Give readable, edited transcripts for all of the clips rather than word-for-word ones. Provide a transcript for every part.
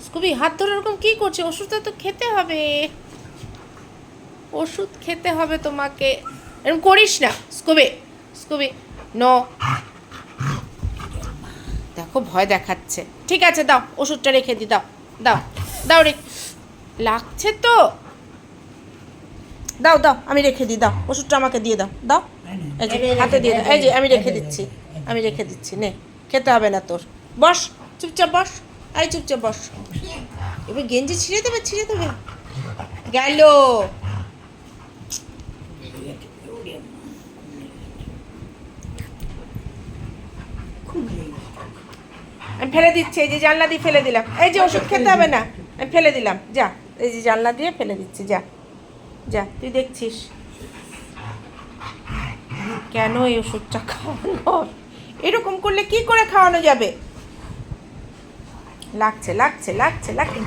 Scooby হাত ধরে এরকম কী করছে? ওষুধটা তো খেতে হবে, ওষুধ খেতে হবে তোমাকে। এরকম করিস না স্কুবি, স্কুবি নো। দেখো ভয় দেখাচ্ছে। ঠিক আছে দাও, ওষুধটা রেখে দি, দাও দাও দাও, লাগছে তো, দাও দাও, আমি রেখে দিই, দাও ওষুধটা আমাকে দিয়ে দাও, দাও এই যে হাতে দিয়ে দাও, এই যে আমি রেখে দিচ্ছি, আমি রেখে দিচ্ছি, নে খেতে হবে না তোর, বস চুপচাপ বস, এই চুপচাপ বস। এবার গেঞ্জি ছিঁড়ে দেবে, ছিঁড়ে দেবে, গেল। আমি ফেলে দিচ্ছি, এই যে জানলা দিয়ে ফেলে দিলাম, এই যে ওষুধ খেতে হবে না, আমি ফেলে দিলাম, যা এই যে জানলা দিয়ে ফেলে দিচ্ছি, যা যা, তুই দেখছিস কেন এই ওষুধটা খাওয়ানো? এরকম করলে কি করে খাওয়ানো যাবে? লাগছে লাগছে লাগছে লাগছে,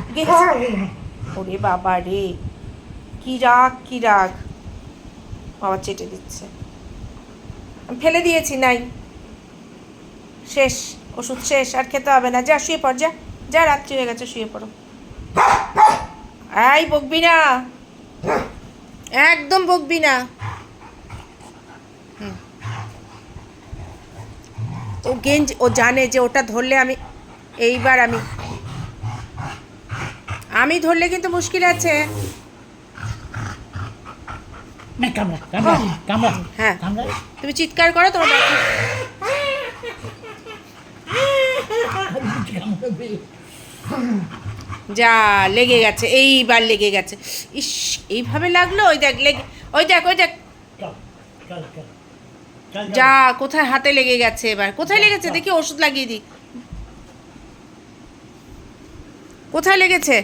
ওরে বাবা রে, কি রাগ কি রাগ, বাবা চেটে দিচ্ছে, আমি ফেলে দিয়েছি, নাই, শেষ, ওষুধ শেষ, আর খেতে হবে না, যা শুয়ে পড়, যা যা, রাত্রি হয়ে গেছে, শুয়ে পড়ো। এই বকবি না, একদম বকবি না। ও গেঞ্জি, ও জানে যে ওটা ধরলে আমি, এইবার আমি ধরলে কিন্তু মুশকিল আছে। হ্যাঁ তুমি চিৎকার করো, তোমার যা লেগে গেছে, এইবার লেগে গেছে, ইস এইভাবে লাগলো, ওই দেখ লেগে, ওই দেখ ওই দেখ, যা কোথায় হাতে লেগে গেছে, এবার কোথায় লেগেছে দেখি, ওষুধ লাগিয়ে দিই, কোথায় লেগেছে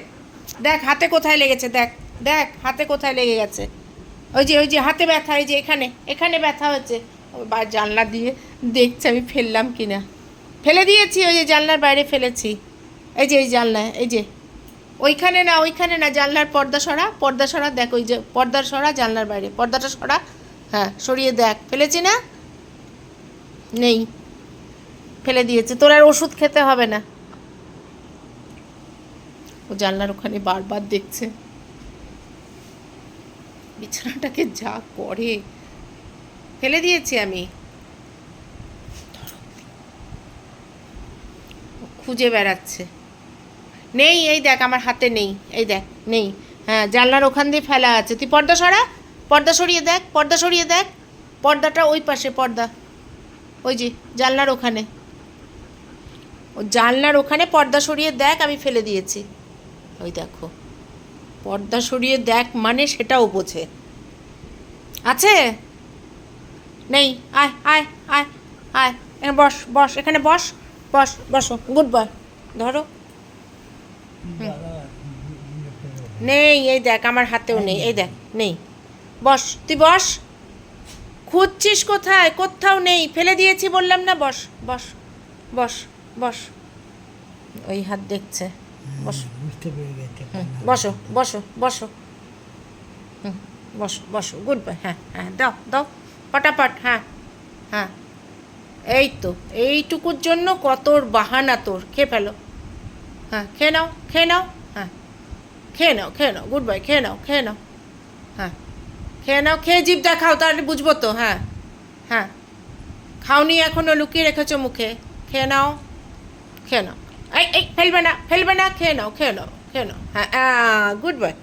দেখ, হাতে কোথায় লেগেছে, দেখ দেখ হাতে কোথায় লেগে গেছে, ওই যে হাতে ব্যথা, এই যে এখানে এখানে ব্যথা হচ্ছে। বা জানলা দিয়ে দেখছি আমি ফেললাম কিনা, ফেলে দিয়েছি, ওই যে জানলার বাইরে ফেলেছি, এই যে এই জানলায়, এই যে ওইখানে না, ওইখানে না, জানলার পর্দা সরা, পর্দা সরা, দেখ ওই যে পর্দা সরা, জানলার বাইরে পর্দাটা সরা, হ্যাঁ সরিয়ে দেখ, ফেলেছি না, নেই, ফেলে দিয়েছে, তোর আর ওষুধ খেতে হবে না। ও জানলার ওখানে বারবার দেখছে, বিছানাটাকে যা করে, ফেলে দিয়েছি আমি, খুঁজে বেড়াচ্ছে, নেই, এই দেখ আমার হাতে নেই, এই দেখ নেই, হ্যাঁ জানলার ওখান দিয়ে ফেলা আছে, তুই পর্দা সরা, পর্দা সরিয়ে দেখ, পর্দা সরিয়ে দেখ, পর্দাটা ওই পাশে, পর্দা ওই যে জানলার ওখানে, ও জানলার ওখানে পর্দা সরিয়ে দেখ, আমি ফেলে দিয়েছি, ওই দেখো পর্দা সরিয়ে দেখ মানে সেটাও বোঝে, আছে নেই, আয় আয় আয় আয়, এখানে বস বস, এখানে বস বস, বসো, গুড বয়, ধরো, নেই, এই দেখ আমার হাতেও নেই, এই দেখ নেই, বস তুই বস, খুঁজছিস কোথায়, কোথাও নেই, ফেলে দিয়েছি বললাম না, বস বস বস বস, ওই হাত দেখছে, বসো বসো বসো বসো, বসো বসো, গুড বাই, হ্যাঁ হ্যাঁ দাও দাও পটাপট, হ্যাঁ হ্যাঁ, এই তো এইটুকুর জন্য কত বাহানা তোর, খেয়ে ফেলো, হ্যাঁ খেয়ে নাও, খেয়ে নাও, হ্যাঁ খেয়ে নাও, খেয়ে নাও, গুড বাই, খেয়ে নাও, খেয়ে নাও, হ্যাঁ খেয়ে নাও, খেয়ে জিভ দেখাও তাহলে বুঝবো তো, হ্যাঁ হ্যাঁ, খাওনি এখনও, লুকিয়ে রেখেছো মুখে, খেয়ে নাও, খেয়ে নাও, এই ফেলবে না ফেলবে না, খেয়ে নাও খেয়ে নাও খেয়ে নাও, হ্যাঁ গুড বাই।